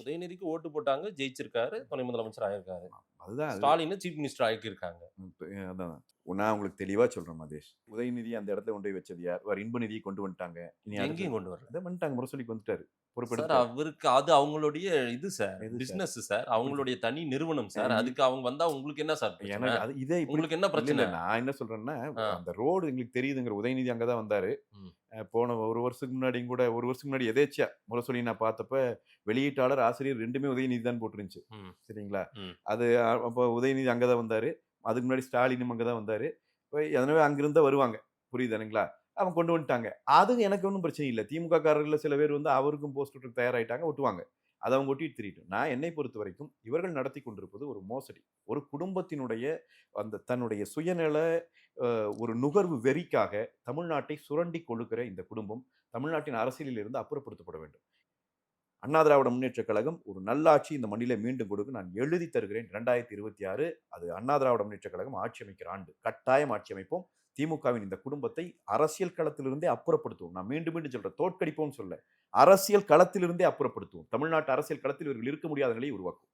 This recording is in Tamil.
உதயநிதிக்கு ஓட்டு போட்டாங்க, ஜெயிச்சிருக்காரு, துணை முதலமைச்சர் ஆயிருக்காரு. அதுதான் அது. Stalin chief minister ஆக்கியிருக்காங்க. அதான். நான் உங்களுக்கு தெளிவா சொல்றேன் மதேஷ். உதயநிதி அந்த இடத்துல கொண்டு போய் வச்சது யார்? வேற இன்பநிதியை கொண்டு வந்துட்டாங்க. இனி அடுத்தது எங்கேயும் கொண்டு வரல. அதான் வந்துட்டாங்க. முரசொலிக்கு வந்துட்டாரு. சார் பொறுப்பெடுத்துட்டாரு. அவருக்கு அது அவங்களுடைய இது சார். எது சார்? Business sir. புரியுது. அவங்களுடைய தனி நிறுவனம் அ சார். இ அதுக்கு அவங்க வந்தா உங்களுக்கு என்ன சார் பிரச்சனை? எனக்கு அது இதே இப்படி உங்களுக்கு என்ன இல்ல, இல்ல. பிரச்சனை? நான் என்ன சொல்றேன்னா, ஆ. அந்த ரோடு எங்களுக்கு தெரியுதுங்கிற உதயநிதி அங்க தான் வந்தாரு. ம். போன 1 வருஷத்துக்கு முன்னாடியும் கூட 1 வருஷத்துக்கு முன்னாடி எதேர்ச்சியா முரசொலி நான் பார்த்தப்ப, வெளியீட்டாளர், ஆசிரியர் 2மே உதயநிதி தான் போட்டிருந்துச்சு. ம். சரிங்களா? ம். அது அப்போ உதயநிதி அங்க தான் வந்தாரு. அதுக்கு முன்னாடி ஸ்டாலினும் அங்க தான் வந்தாரு. எனவே அங்கிருந்தா வருவாங்க. புரியுதுங்களா? அவங்க கொண்டு வந்துட்டாங்க. அது எனக்கு ஒண்ணும் பிரச்சனை இல்ல. திமுக காரர்கள்ல சில பேர் வந்து அவருக்கும் போஸ்ட் ஒட்ட தயாராயிட்டாங்க, ஒட்டுவாங்க. அத அவங்க ஒட்டிட்டு திரியட்டும். நான் என்னை பொறுத்தவரைக்கும் இவர்கள் நடத்திக் கொண்டிருப்பது ஒரு மோசடி. ஒரு குடும்பத்தினுடைய அந்த தன்னுடைய சுயநல ஒரு நுகர்வு வெறிக்காக தமிழ்நாட்டை சுரண்டி கொள்ளுகிற இந்த குடும்பம் தமிழ்நாட்டின் அரசியலில் இருந்து அப்புறப்படுத்தப்பட வேண்டும். அண்ணா திராவிட முன்னேற்றக் கழகம் ஒரு நல்லாட்சி இந்த மண்ணிலே மீண்டும் கொடுக்க நான் எழுதி தருகிறேன். 2026 அது அண்ணா திராவிட முன்னேற்றக் கழகம் ஆட்சி அமைக்கிற ஆண்டு. கட்டாயம் ஆட்சி அமைப்போம். திமுகவின் இந்த குடும்பத்தை அரசியல் களத்திலிருந்தே அப்புறப்படுத்துவோம். நான் மீண்டும் மீண்டும் சொல்றேன். தோற்கடிப்போம்னு சொல்லல. அரசியல் களத்திலிருந்தே அப்புறப்படுத்துவோம். தமிழ்நாட்டு அரசியல் களத்தில் இவர்கள் இருக்க முடியாத நிலையை உருவாக்குவோம்.